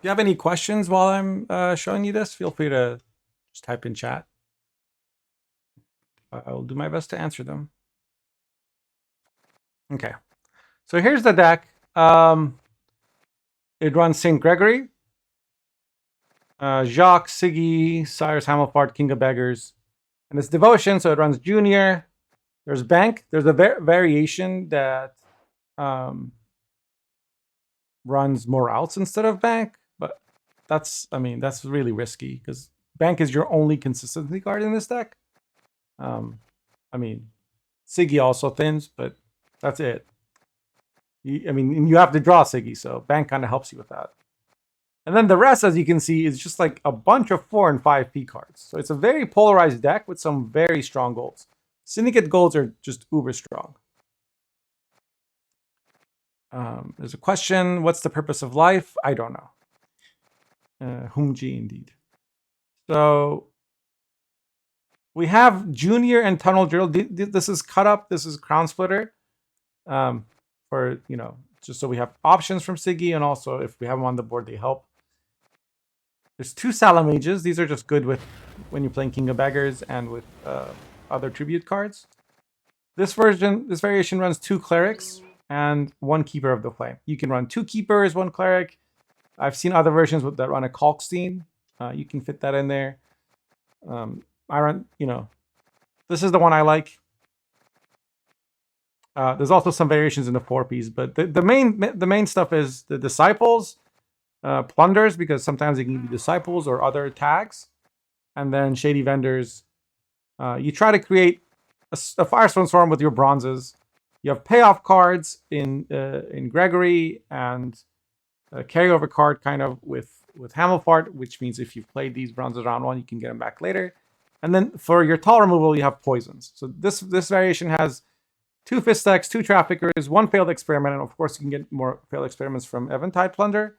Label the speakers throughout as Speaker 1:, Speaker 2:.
Speaker 1: you have any questions while I'm showing you this, feel free to just type in chat. I will do my best to answer them. Okay, so here's the deck. It runs St. Gregory, Jacques, Siggy, Cyrus Hamilfart, King of Beggars, and it's Devotion, so it runs Junior. There's Bank. There's a variation that runs Morales instead of Bank, but that's really risky because Bank is your only consistency card in this deck. Siggy also thins, but that's it. You have to draw Siggy, so Bank kind of helps you with that. And then the rest, as you can see, is just like a bunch of 4 and 5p cards. So it's a very polarized deck with some very strong golds. Syndicate golds are just uber strong. There's a question, what's the purpose of life? I don't know. Humji indeed. So we have Junior and Tunnel Drill. This is Cut Up. This is Crown Splitter. For, just so we have options from Siggy, and also if we have them on the board, they help. There's 2 Salamages. These are just good with when you're playing King of Beggars and with other tribute cards. This variation runs 2 Clerics and 1 Keeper of the Flame. You can run 2 Keepers, 1 Cleric. I've seen other versions that run a Kalkstein. You can fit that in there. I run, this is the one I like. There's also some variations in the 4Ps, but the main stuff is the Disciples, Plunders, because sometimes it can be Disciples or other tags, and then Shady Vendors. You try to create a Firesworn Swarm with your bronzes. You have payoff cards in Gregory, and a carryover card kind of with Hamilfart, which means if you've played these bronzes round 1, you can get them back later. And then for your tall removal, you have Poisons. So this variation has 2 Fistex, 2 Traffickers, 1 Failed Experiment, and of course you can get more Failed Experiments from Eventide Plunder.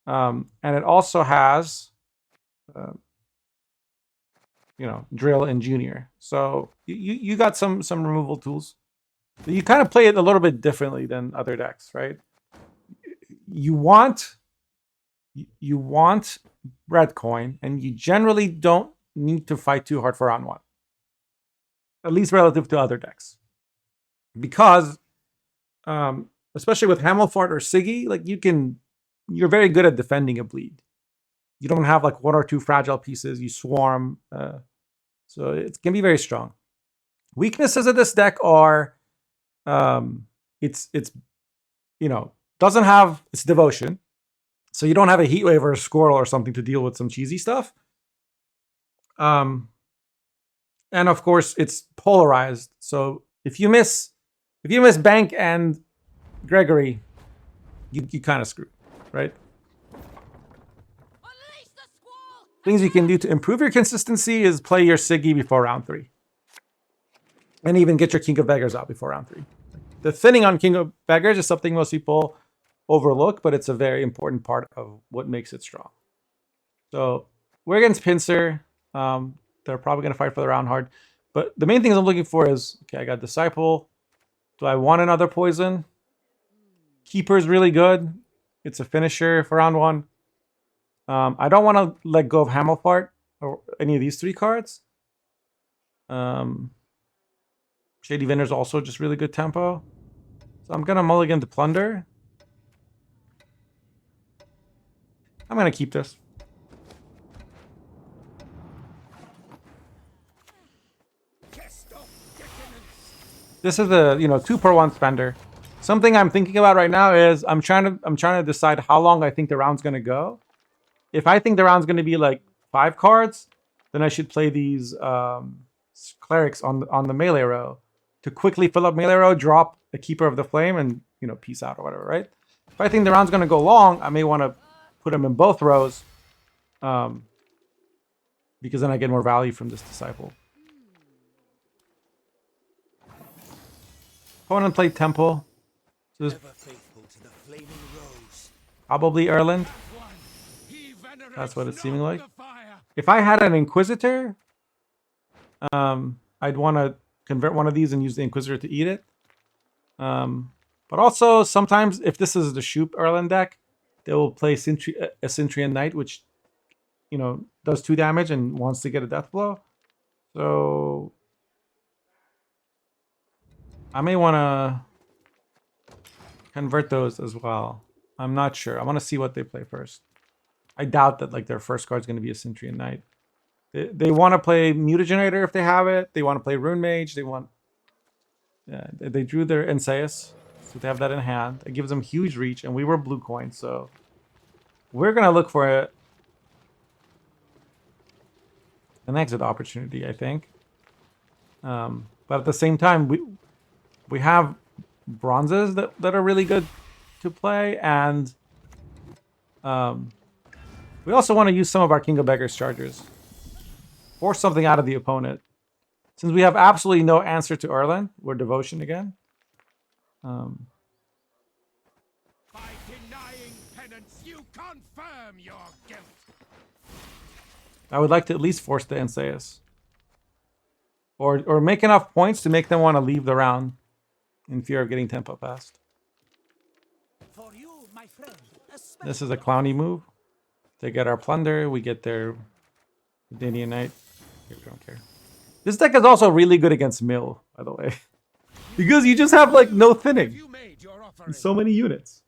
Speaker 1: And it also has, Drill and Junior. So you got some removal tools. You kind of play it a little bit differently than other decks, right? You want red coin, and you generally don't need to fight too hard for round 1, at least relative to other decks, because especially with Hamilfart or Siggy, like you're very good at defending a bleed. You don't have like 1 or 2 fragile pieces. You swarm, so it can be very strong. Weaknesses of this deck are it's doesn't have its Devotion, so you don't have a Heatwave or a Squirrel or something to deal with some cheesy stuff. And of course it's polarized, so if you miss Bank and Gregory, you kind of screwed, right? Things you can do to improve your consistency is play your Siggy before round 3, and even get your King of Beggars out before round 3. The thinning on King of Beggars is something most people overlook, but it's a very important part of what makes it strong. So we're against Pincer. They're probably going to fight for the round hard, but the main things I'm looking for is, okay, I got Disciple. Do I want another Poison? Keeper is really good. It's a finisher for round 1. I don't want to let go of Hamilfart or any of these 3 cards. Shady Vendor's also just really good tempo. So I'm going to mulligan to Plunder. I'm going to keep this. This is a 2-per-1 spender. Something I'm thinking about right now is I'm trying to decide how long I think the round's going to go. If I think the round's going to be like 5 cards, then I should play these Clerics on the melee row to quickly fill up melee row, drop a Keeper of the Flame, and peace out or whatever, right? If I think the round's going to go long, I may want to put them in both rows, because then I get more value from this Disciple. Opponent played Temple. So this probably Erland. That's what it's seeming like. If I had an Inquisitor, I'd want to convert one of these and use the Inquisitor to eat it. But also, sometimes, if this is the Shoop Erland deck, they will play a Centurion Knight, which, you know, does 2 damage and wants to get a death blow. So I may want to convert those as well. I'm not sure. I want to see what they play first. I doubt that like their first card is going to be a Centurion Knight. They want to play Mutagenator if they have it. They want to play Rune Mage. They want... Yeah, they drew their Enseus, so they have that in hand. It gives them huge reach, and we were blue coin, so we're going to look for an exit opportunity, I think. But at the same time, we have bronzes that are really good to play, and we also want to use some of our King of Beggars chargers. Force something out of the opponent. Since we have absolutely no answer to Erland, we're Devotion again.
Speaker 2: By denying penance, you confirm your guilt.
Speaker 1: I would like to at least force the Enseus. Or make enough points to make them want to leave the round in fear of getting tempo passed.
Speaker 2: For you, my friend,
Speaker 1: This is a clowny move. They get our plunder, we get their Danian Knight. We don't care. This deck is also really good against Mill, by the way. Because you just have like no thinning. And so many units.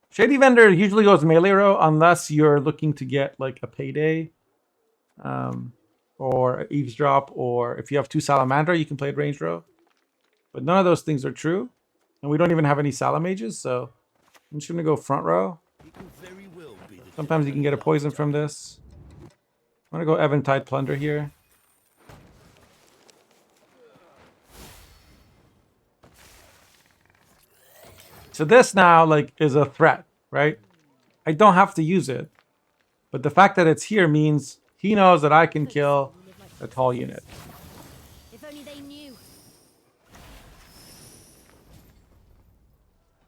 Speaker 1: Shady Vendor usually goes melee row unless you're looking to get like a payday. Or eavesdrop, or if you have 2 Salamander, you can play it range row. But none of those things are true. And we don't even have any Salamages, so I'm just gonna go front row. Sometimes you can get a poison from this. I'm gonna go Eventide Plunder here. So this now like is a threat, right? I don't have to use it. But the fact that it's here means he knows that I can kill a tall unit.
Speaker 3: If only they knew.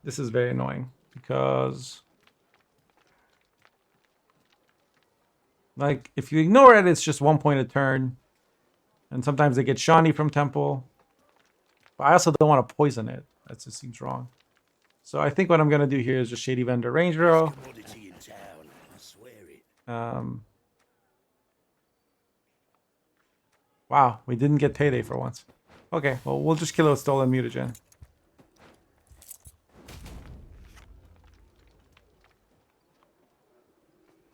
Speaker 1: This is very annoying because, like, if you ignore it, it's just 1 point a turn. And sometimes they get Shawnee from Temple. But I also don't want to poison it. That just seems wrong. So I think what I'm going to do here is just Shady Vendor range row. Wow, we didn't get payday for once. Okay, well, we'll just kill a stolen mutagen.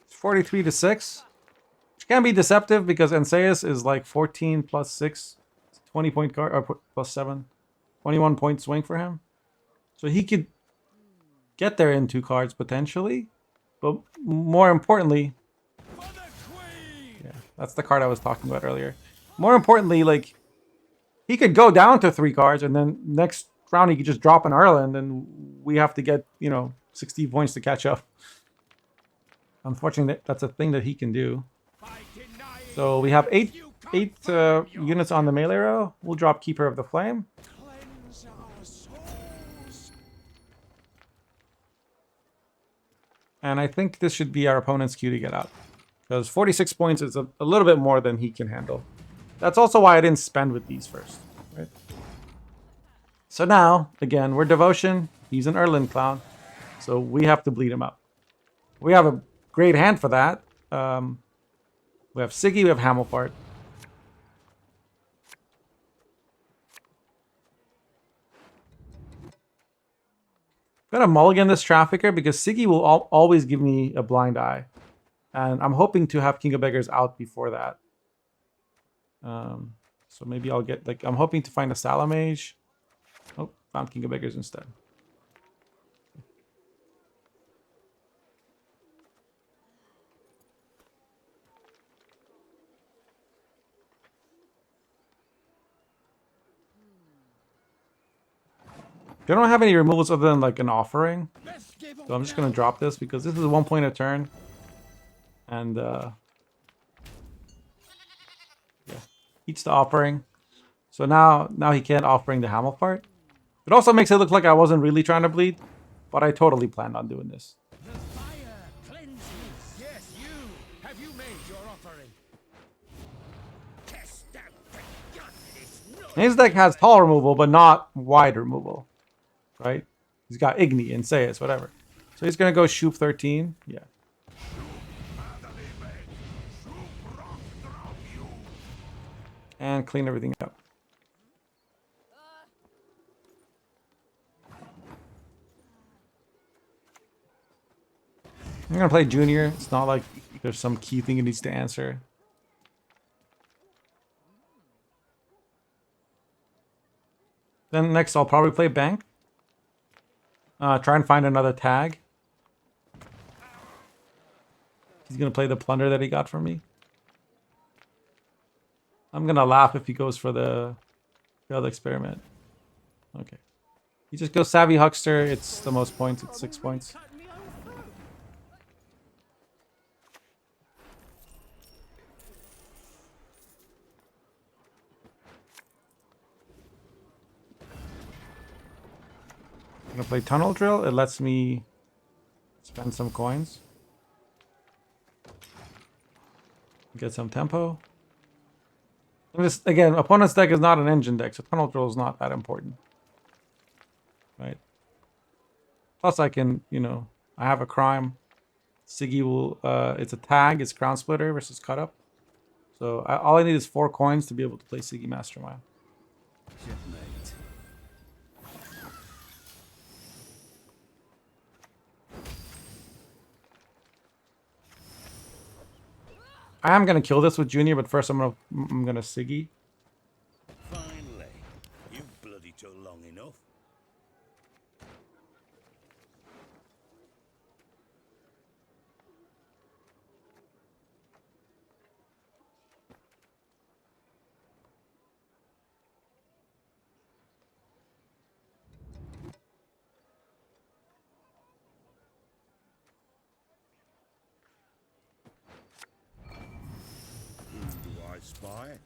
Speaker 1: It's 43 to 6. Which can be deceptive because Enseus is like 14 plus 6. 20 point card, or plus 7. 21 point swing for him. So he could get there in 2 cards potentially. But more importantly, yeah, that's the card I was talking about earlier. More importantly, like, he could go down to 3 cards, and then next round he could just drop an Erland, and we have to get, you know, 60 points to catch up. Unfortunately, that's a thing that he can do. So we have 8 units on the melee row. We'll drop Keeper of the Flame. And I think this should be our opponent's cue to get out. Because 46 points is a little bit more than he can handle. That's also why I didn't spend with these first. Right? So now, again, we're Devotion. He's an Erland Clown. So we have to bleed him up. We have a great hand for that. We have Siggy, we have Hamilfart. I'm going to mulligan this Trafficker because Siggy will always give me a blind eye. And I'm hoping to have King of Beggars out before that. So maybe I'll get, like, I'm hoping to find a Salamage. Oh, found King of Beggars instead. They don't have any removals other than like an offering. So I'm just going to drop this because this is 1 point a turn. And yeah, eats the offering. So now he can't offering the Hamilfart. It also makes it look like I wasn't really trying to bleed, but I totally planned on doing this.
Speaker 2: The fire cleanses. Yes, you. Have you made your offering? Test out the gun.
Speaker 1: His deck has tall removal, but not wide removal, right? He's got Igni and Sayas, whatever. So he's gonna go Shoop 13. Yeah. And clean everything up. I'm gonna play Junior. It's not like there's some key thing he needs to answer. Then next I'll probably play Bank. Try and find another tag. He's gonna play the plunder that he got from me. I'm gonna laugh if he goes for the failed experiment. Okay. He just goes Savvy Huckster. It's the most points. It's 6 points.
Speaker 2: Cut me own throat.
Speaker 1: I'm gonna play Tunnel Drill. It lets me spend some coins. Get some tempo. And this, again, opponent's deck is not an engine deck, so Tunnel Drill is not that important. Right? Plus I can, you know, I have a crime. Siggy will, it's a tag, it's Crown Splitter versus Cut Up. So all I need is 4 coins to be able to play Siggy Mastermind.
Speaker 2: Checkmate.
Speaker 1: I am gonna kill this with Junior, but first I'm gonna Siggy.
Speaker 2: Finally. You bloody took long enough. Do I spy?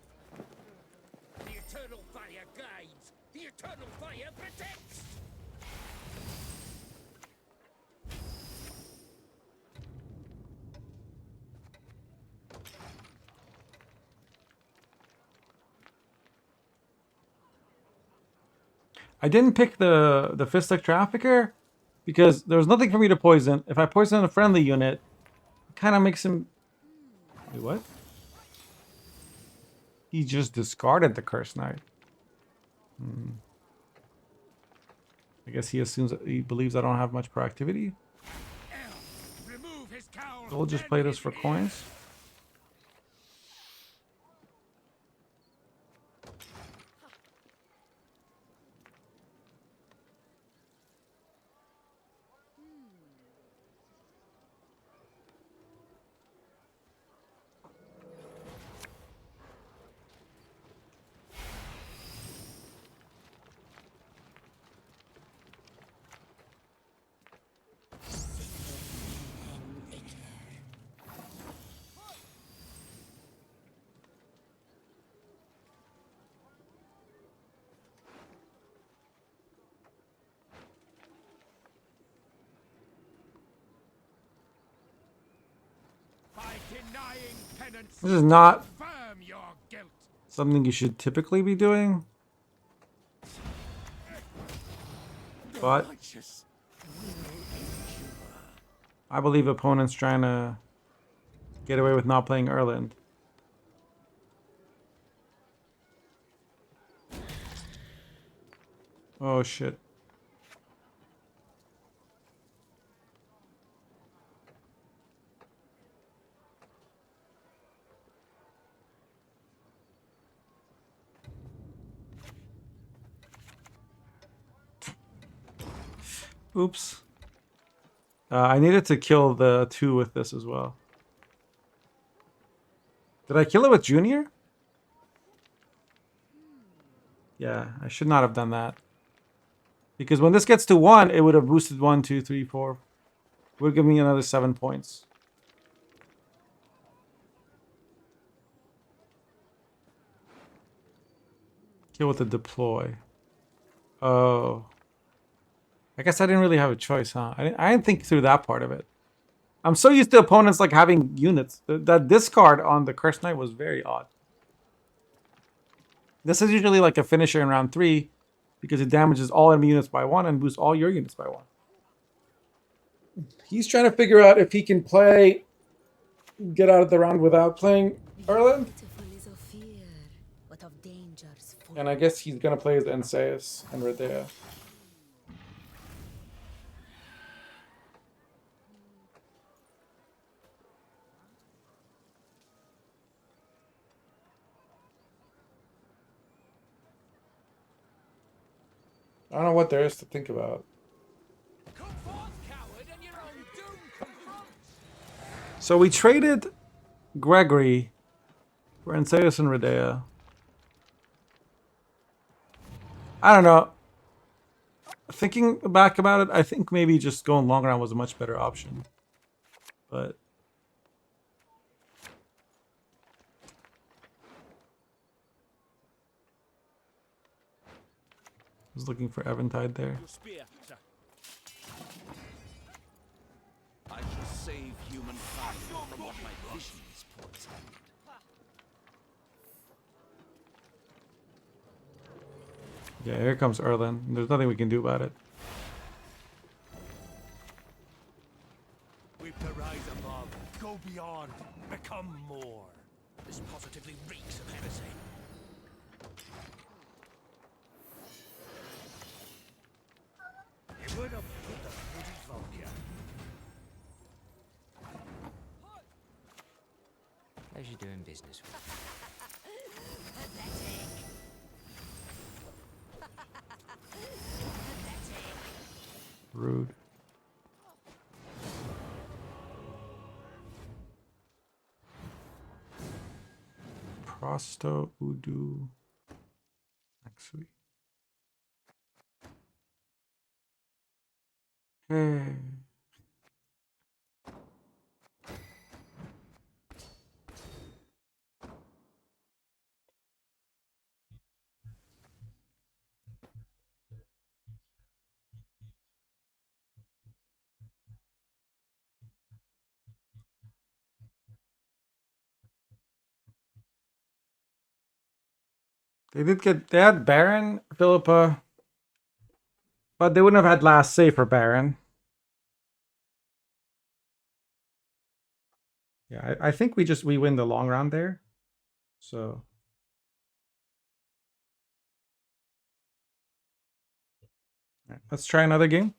Speaker 2: The eternal fire guides. The eternal fire protects.
Speaker 1: I didn't pick the Fistic Trafficker because there was nothing for me to poison. If I poison a friendly unit, it kind of makes him... Wait, what? He just discarded the Curse Knight. I guess he assumes that he believes I don't have much proactivity.
Speaker 2: Remove his cowl.
Speaker 1: So we'll just play this for coins.
Speaker 2: By denying penance,
Speaker 1: This is not
Speaker 2: confirm your guilt.
Speaker 1: something you should typically be doing. But
Speaker 2: Righteous.
Speaker 1: I believe opponents trying to get away with not playing Erland. Oh shit. Oops. I needed to kill the 2 with this as well. Did I kill it with Junior? Yeah, I should not have done that. Because when this gets to 1, it would have boosted 1, 2, 3, 4. It would give me another 7 points. Kill with the deploy. Oh. I guess I didn't really have a choice, huh? I didn't think through that part of it. I'm so used to opponents like having units. That discard on the Curse Knight was very odd. This is usually like a finisher in round 3. because it damages all enemy units by 1 and boosts all your units by 1. He's trying to figure out if he can get out of the round without playing Erland.
Speaker 3: Beautiful is of fear, but of dangers full.
Speaker 1: And I guess he's going to play as Enseus and Redea. I don't know what there is to think about.
Speaker 2: Come forth, coward, and your own doom confront.
Speaker 1: So we traded Gregory for Enseus and Redea. I don't know. Thinking back about it, I think maybe just going long round was a much better option. But I was looking for Eventide there.
Speaker 2: Your spear, sir. I shall save humankind from what my visions portend.
Speaker 1: Yeah, here comes Erland. There's nothing we can do about it.
Speaker 2: We've to rise above, go beyond, become more. This positively reeks of heresy. It would have put the British Volunteer.
Speaker 4: How's you doing business with?
Speaker 1: Rude. Prosto Udu. Next week. Hey. They had Baron, Philippa, but they wouldn't have had last say for Baron. Yeah, I think we win the long round there. So all right, let's try another game.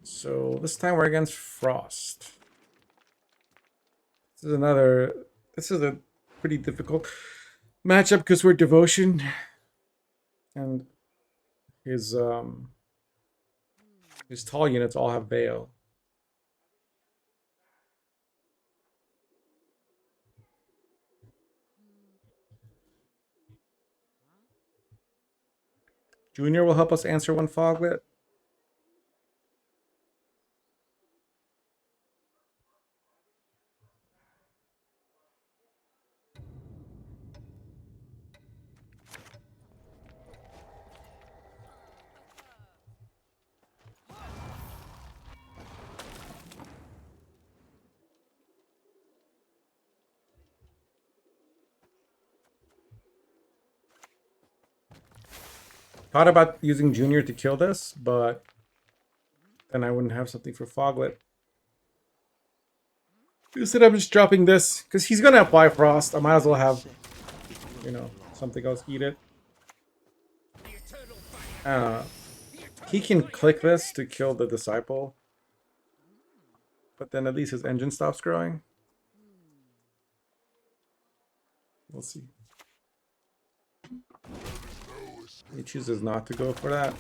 Speaker 1: So this time we're against Frost. This is a pretty difficult matchup because we're Devotion. And his tall units all have Veil. Junior will help us answer one Foglet. Thought about using Junior to kill this, but then I wouldn't have something for Foglet. Instead, I'm just dropping this because he's gonna apply Frost. I might as well have, something else eat it. He can click this to kill the Disciple, but then at least his engine stops growing. We'll see. He chooses not to go for that.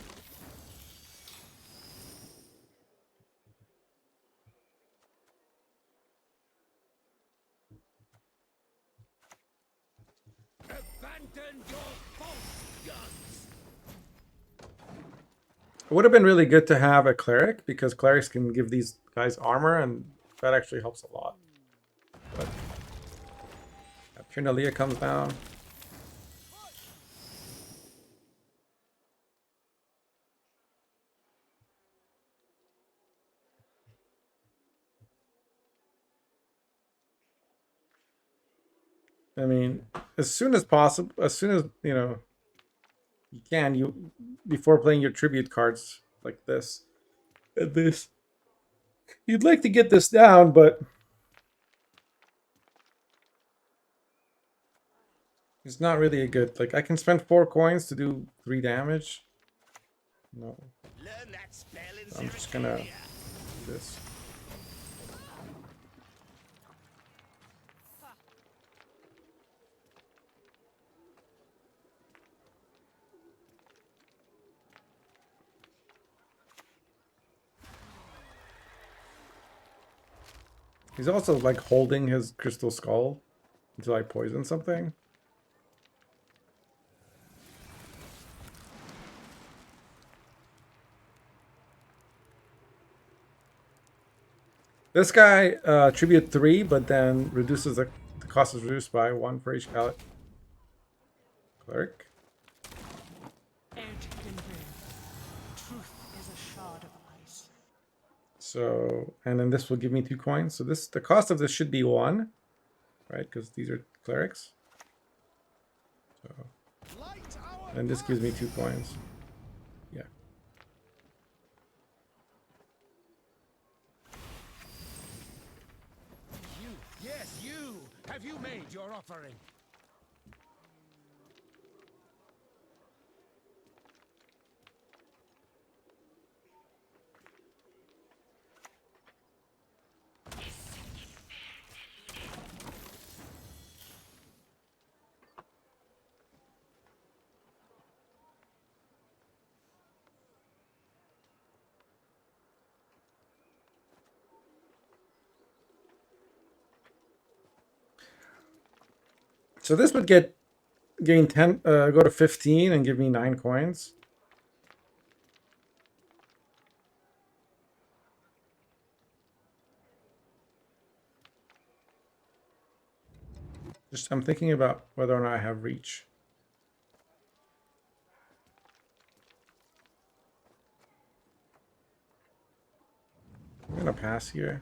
Speaker 2: Abandon your false guns.
Speaker 1: It would have been really good to have a Cleric because Clerics can give these guys armor and that actually helps a lot. But Trinalia comes down. I mean, as soon as possible, as soon as you can, before playing your tribute cards like this, at this, you'd like to get this down, but it's not really a good. Like I can spend 4 coins to do 3 damage. No,
Speaker 2: Learn that spell in
Speaker 1: I'm just gonna
Speaker 2: Zerakalia.
Speaker 1: do this. He's also like holding his crystal skull until I poison something. This guy tribute 3, but then reduces the cost is reduced by 1 for each cleric.
Speaker 5: Truth is a shard of ice.
Speaker 1: So, and then this will give me 2 coins. So the cost of this should be 1, right? Because these are clerics. So, and this gives me 2 coins. Yeah.
Speaker 2: You, yes, you. Have you made your offering?
Speaker 1: So this would gain 10, go to 15 and give me 9 coins. Just I'm thinking about whether or not I have reach. I'm gonna pass here.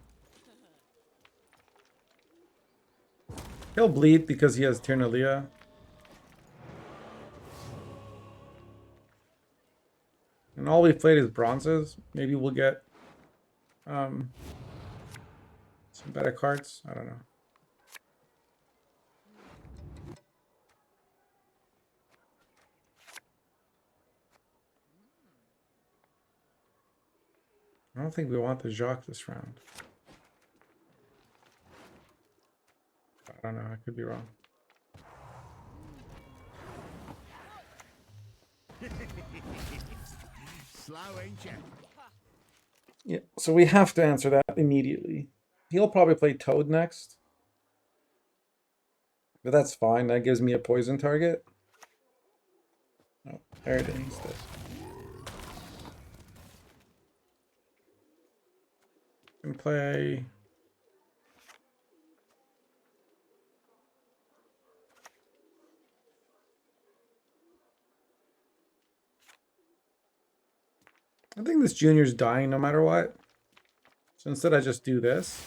Speaker 1: He'll bleed because he has Ternalia. And all we've played is bronzes. Maybe we'll get some better cards. I don't know. I don't think we want the Jacques this round. I don't know. I could be wrong.
Speaker 2: Slow, ain't you?
Speaker 1: Yeah, so we have to answer that immediately. He'll probably play Toad next. But that's fine. That gives me a poison target. Oh, there it is instead. Can play. I think this junior's dying no matter what. So instead I just do this.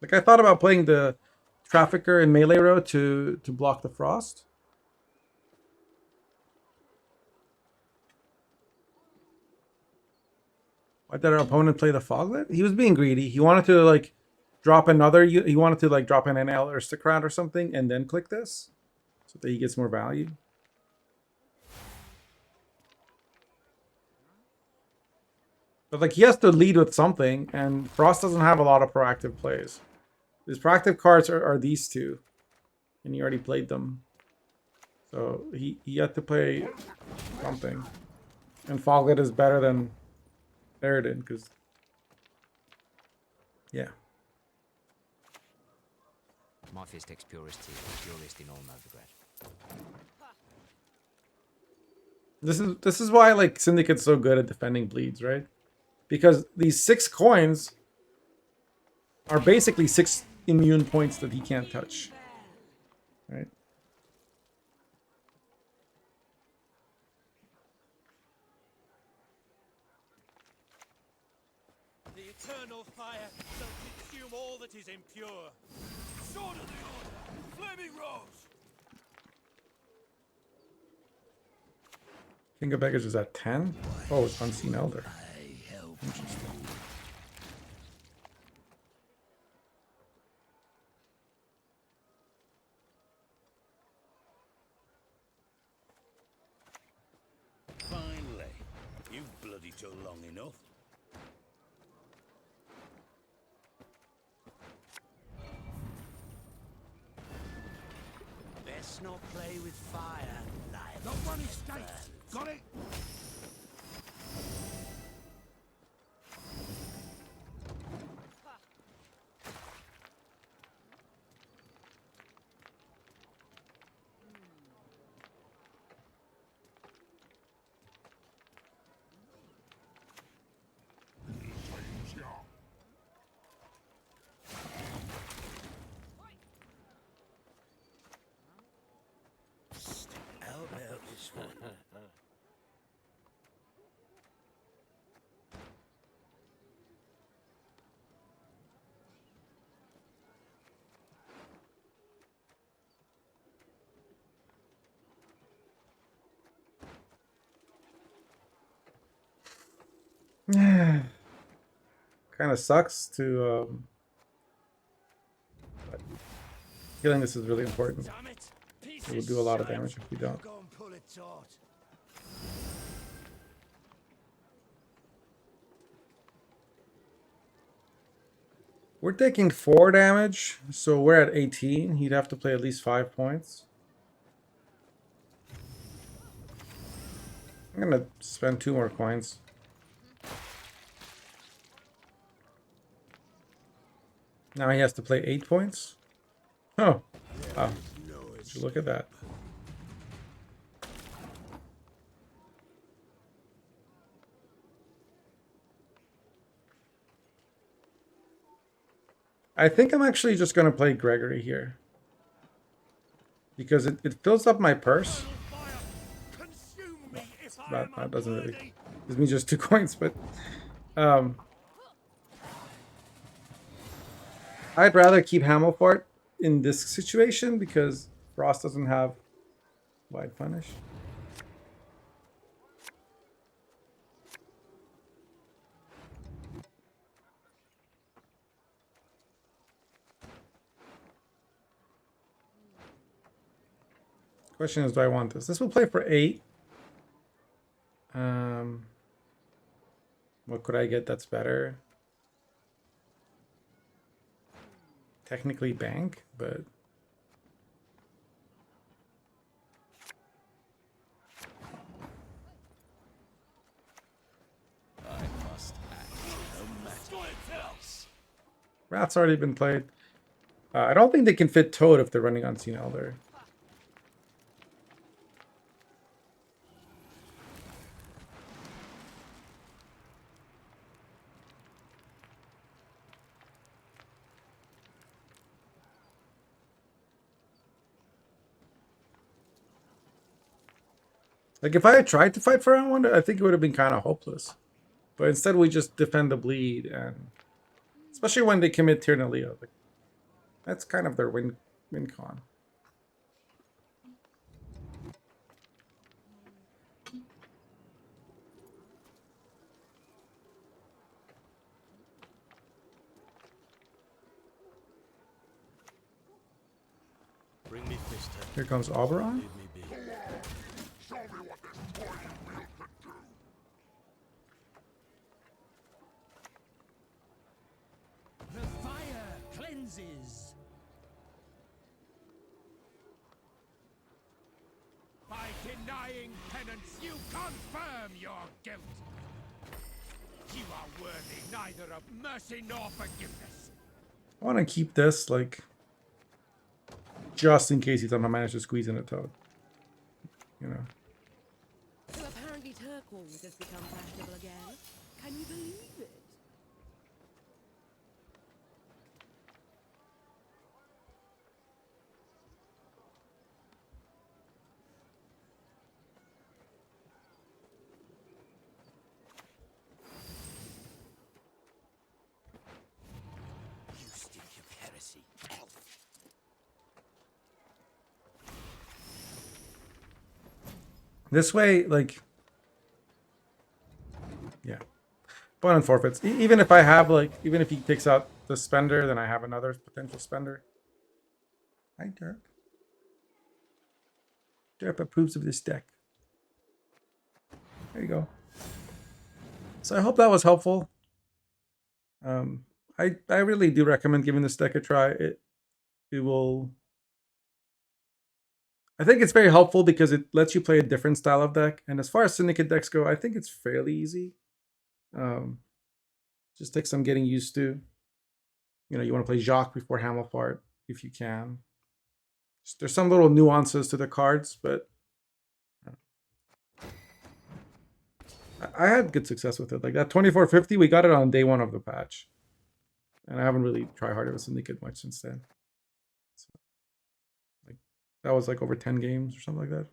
Speaker 1: Like I thought about playing the Trafficker in melee row to block the frost. Why did our opponent play the Foglet? He was being greedy. He wanted to like drop another. He wanted to like drop an NL aristocrat or something, and then click this, so that he gets more value. But like he has to lead with something, and Frost doesn't have a lot of proactive plays. His proactive cards are these two, and he already played them. So he had to play something. And Foglet is better than Eridan, because yeah.
Speaker 4: My fist takes purest tea, purest in all Novigrad.
Speaker 1: This is why like Syndicate's so good at defending bleeds, right? Because these 6 coins are basically 6 immune points that he can't touch. Right?
Speaker 5: The eternal fire shall consume all the
Speaker 2: that is impure. Sword of the Order! Flaming Rose!
Speaker 1: King of Baggage is at 10? Oh, it's Unseen Elder. Interesting.
Speaker 2: Finally. You've bloody took long enough.
Speaker 6: Best not play with fire.
Speaker 2: Not one escape. Got it?
Speaker 6: How about this one?
Speaker 1: Kind of sucks to. But healing this is really important.
Speaker 2: Damn it! Piece
Speaker 1: It will
Speaker 2: of
Speaker 1: do a lot of
Speaker 2: shite.
Speaker 1: damage if we don't.
Speaker 2: Go and pull it taut.
Speaker 1: We're taking 4 damage, so we're at 18. He'd have to play at least 5 points. I'm gonna spend 2 more coins. Now he has to play 8 points? Oh. Wow. Would you look at that. I think I'm actually just going to play Gregory here. Because it fills up my purse.
Speaker 2: Consume me if I
Speaker 1: That,
Speaker 2: am
Speaker 1: that doesn't really...
Speaker 2: unworthy.
Speaker 1: Gives me just 2 coins, but... I'd rather keep Hamelfort in this situation because Frost doesn't have wide punish. Question is, do I want this? This will play for 8. What could I get that's better? Technically bank, but...
Speaker 6: I must act no matter what.
Speaker 1: Rat's already been played. I don't think they can fit Toad if they're running Unseen Elder. Like, if I had tried to fight for round 1, I think it would have been kind of hopeless. But instead, we just defend the bleed, and especially when they commit Tyrannalia. Like, that's kind of their win con.
Speaker 6: Bring me Fister.
Speaker 1: Here comes Oberon.
Speaker 6: Leave me be.
Speaker 2: The fire cleanses. By denying penance, you confirm your guilt. You are worthy neither of mercy nor forgiveness.
Speaker 1: I want to keep this, like, just in case he somehow managed to squeeze in a Toad. You know.
Speaker 7: So apparently turquoise has become fashionable again. Can you believe it?
Speaker 6: You stink of
Speaker 1: This way, like, yeah. Point on forfeits. Even if I have, like, even if he takes out the spender, then I have another potential spender. Hi, Derp. Derp approves of this deck. There you go. So I hope that was helpful. I really do recommend giving this deck a try. It will. I think it's very helpful because it lets you play a different style of deck. And as far as Syndicate decks go, I think it's fairly easy. Just takes some getting used to. You know, you want to play Jacques before Hamelfart if you can. There's some little nuances to the cards, but I had good success with it. Like that 2450, we got it on day 1 of the patch. And I haven't really tried hard with Syndicate much since then. So, like, that was like over 10 games or something like that.